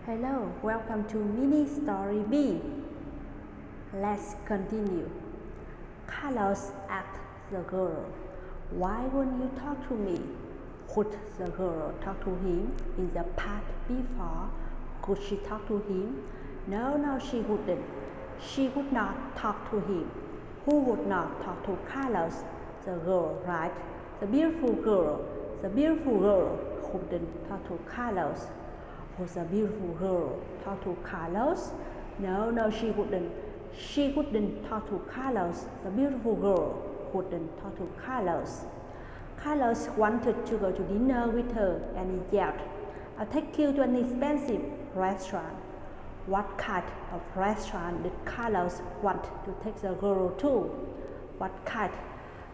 Hello, welcome to Mini Story B. Let's continue. Carlos asked the girl, "Why won't you talk to me?" Could the girl talk to him in the past before? Could she talk to him? No, she wouldn't. She would not talk to him. Who would not talk to Carlos? The girl, right? The beautiful girl. The beautiful girl wouldn't talk to Carlos. Would the beautiful girl talk to Carlos? No, she wouldn't. She wouldn't talk to Carlos. The beautiful girl wouldn't talk to Carlos. Carlos wanted to go to dinner with her and he yelled, "I'll take you to an expensive restaurant." What kind of restaurant did Carlos want to take the girl to? What kind?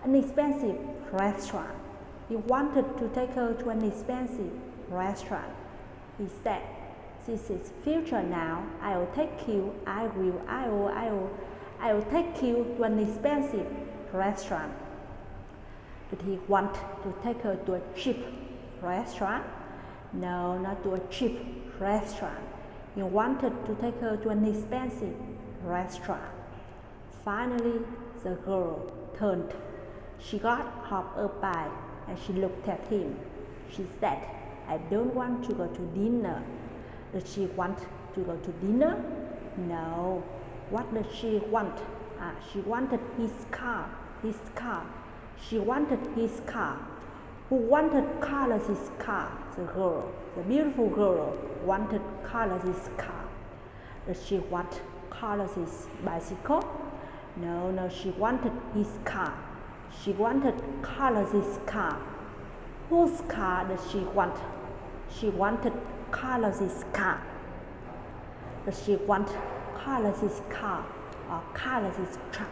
An expensive restaurant. He wanted to take her to an expensive restaurant. He said, "This is future now. I'll take you. I'll take you to an expensive restaurant." Did he want to take her to a cheap restaurant? No, not to a cheap restaurant. He wanted to take her to an expensive restaurant. Finally, the girl turned. She got off her bike and she looked at him. She said, "I don't want to go to dinner." Did she want to go to dinner? No. What did she want? She wanted his car. She wanted his car. Who wanted Carlos's car? The girl. The beautiful girl wanted Carlos's car. Did she want Carlos's bicycle? No, she wanted his car. She wanted Carlos's car. Whose car did she want? She wanted Carlos's car. Did she want Carlos's car or Carlos's truck?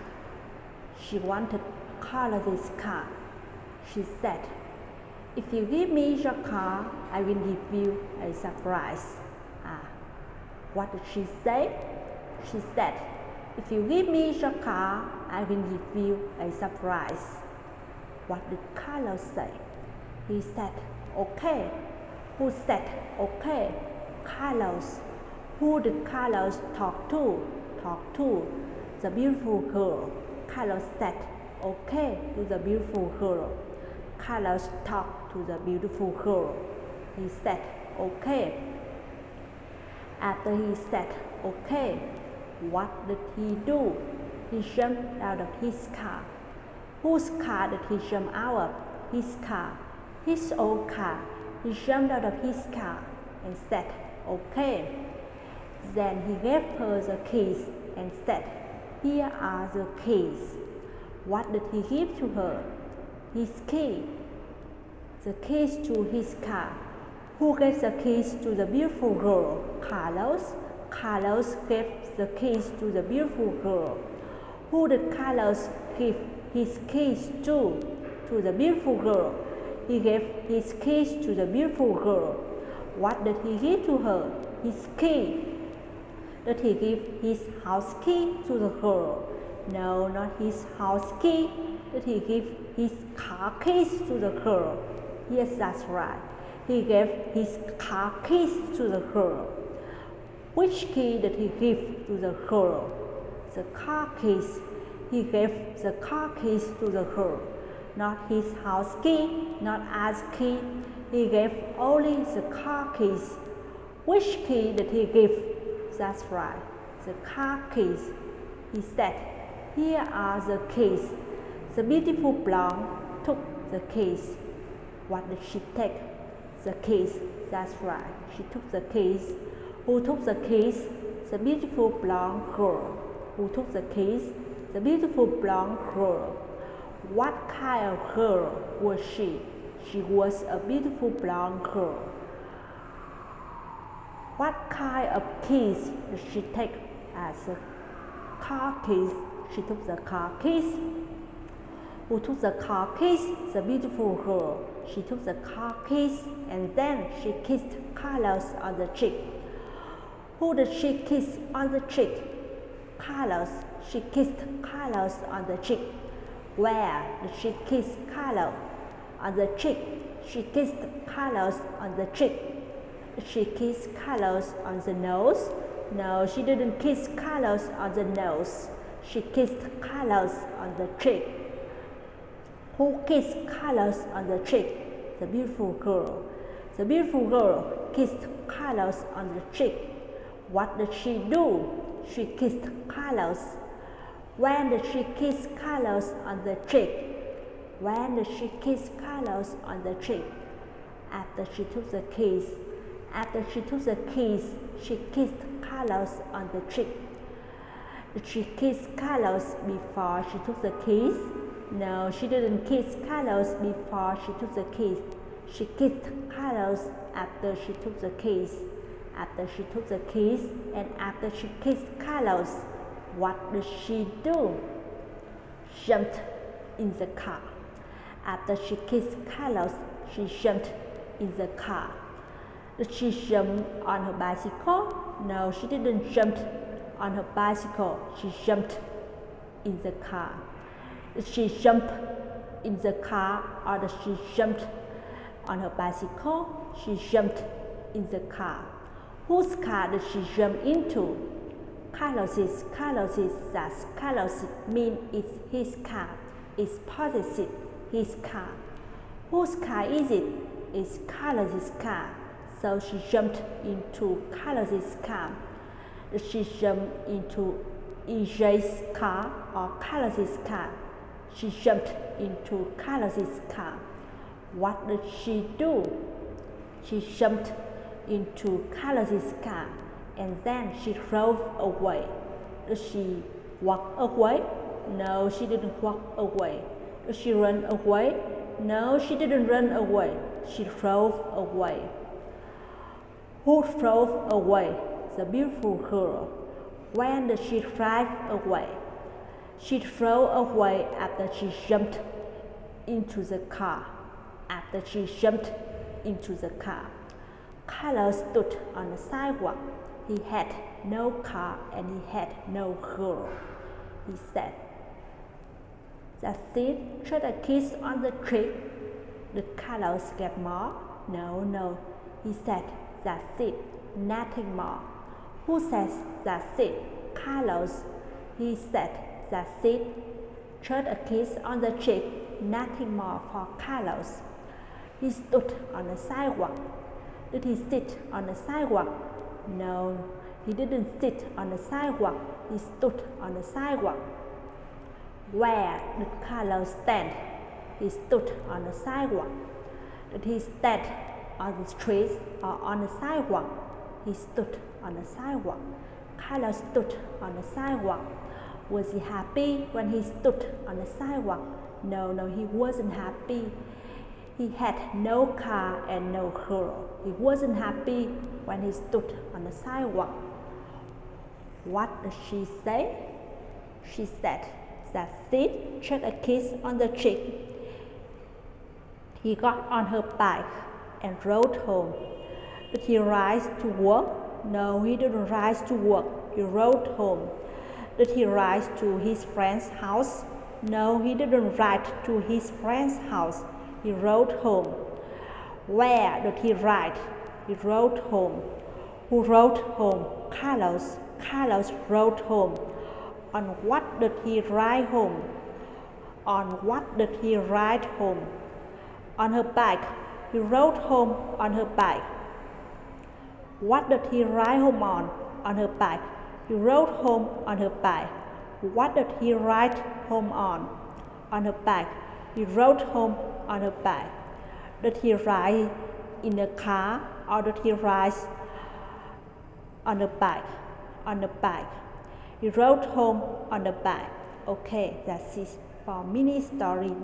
She wanted Carlos's car. She said, "If you give me your car, I will give you a surprise." What did she say? She said, "If you give me your car, I will give you a surprise." What did Carlos say? He said, "Okay." Who said okay? Carlos. Who did Carlos talk to? The beautiful girl. Carlos said okay to the beautiful girl. Carlos talked to the beautiful girl. He said okay. After he said okay, what did he do? He jumped out of his car. Whose car did he jump out of? His car. His own car. He jumped out of his car and said okay. Then he gave her the keys and said, "Here are the keys." What did he give to her? His key. The keys to his car. Who gave the keys to the beautiful girl? Carlos. Carlos gave the keys to the beautiful girl. Who did Carlos give his keys to? To the beautiful girl. He gave his keys to the beautiful girl. What did he give to her? His key. Did he give his house key to the girl? No, not his house key. Did he give his car keys to the girl? Yes, that's right. He gave his car keys to the girl. Which key did he give to the girl? The car keys. He gave the car keys to the girl. Not his house key, not I's key. He gave only the car keys. Which key did he give? That's right, the car keys. He said, "Here are the keys." The beautiful blonde took the keys. What did she take? The keys. That's right, she took the keys. Who took the keys? The beautiful blonde girl. Who took the keys? The beautiful blonde girl. What kind of girl was she? She was a beautiful blonde girl. What kind of keys did she take? As the car keys. She took the car keys. Who took the car keys? The beautiful girl. She took the car keys and then she kissed Carlos on the cheek. Who did she kiss on the cheek? Carlos. She kissed Carlos on the cheek. Where did she kiss Carlos? On the cheek. She kissed Carlos on the cheek. She kissed Carlos on the nose. No, she didn't kiss Carlos on the nose. She kissed Carlos on the cheek. Who kissed Carlos on the cheek? The beautiful girl. The beautiful girl kissed Carlos on the cheek. What did she do? She kissed Carlos. When did she kiss Carlos on the cheek? When did she kiss Carlos on the cheek? After she took the kiss. After she took the kiss, she kissed Carlos on the cheek. Did she kiss Carlos before she took the kiss? No, she didn't kiss Carlos before she took the kiss. She kissed Carlos after she took the kiss. After she took the kiss and after she kissed Carlos, what did she do? Jumped in the car. After she kissed Carlos, she jumped in the car. Did she jump on her bicycle? No, she didn't jump on her bicycle. She jumped in the car. Did she jump in the car or did she jump on her bicycle? She jumped in the car. Whose car did she jump into? Carlos's. That's Carlos means it's his car. It's possessive, his car. Whose car is it? It's Carlos's car. So she jumped into Carlos's car. Did she jump into EJ's car or Carlos's car? She jumped into Carlos's car. What did she do? She jumped into Carlos's car and then she drove away. Did she walk away? No, she didn't walk away. Did she run away? No, she didn't run away. She drove away. Who drove away? The beautiful girl. When did she drive away? She drove away after she jumped into the car. After she jumped into the car. Carlos stood on the sidewalk. He had no car and he had no girl. He said, "That's it, just a kiss on the cheek." Did Carlos get more? No. He said, "That's it, nothing more." Who says that's it? Carlos. He said, "That's it, just a kiss on the cheek, nothing more" for Carlos. He stood on the sidewalk. Did he sit on the sidewalk? No, he didn't sit on the sidewalk. He stood on the sidewalk. Where did Carlos stand? He stood on the sidewalk. Did he stand on the street or on the sidewalk? He stood on the sidewalk. Carlos stood on the sidewalk. Was he happy when he stood on the sidewalk? No, he wasn't happy. He had no car and no girl. He wasn't happy when he stood on the sidewalk. What did she say? She said, "That's it, just a kiss on the cheek." He got on her bike and rode home. Did he ride to work? No, he didn't ride to work. He rode home. Did he ride to his friend's house? No, he didn't ride to his friend's house. He rode home. Where did he ride? He rode home. Who rode home? Carlos. Carlos rode home. On what did he ride home? On what did he ride home? On her bike. He rode home on her bike. What did he ride home on? On her bike. He rode home on her bike. What did he ride home on? On her bike. He rode home on her bike. Did he ride in a car or did he ride on a bike? On the bike. He rode home on the bike. Okay, that's it for mini story.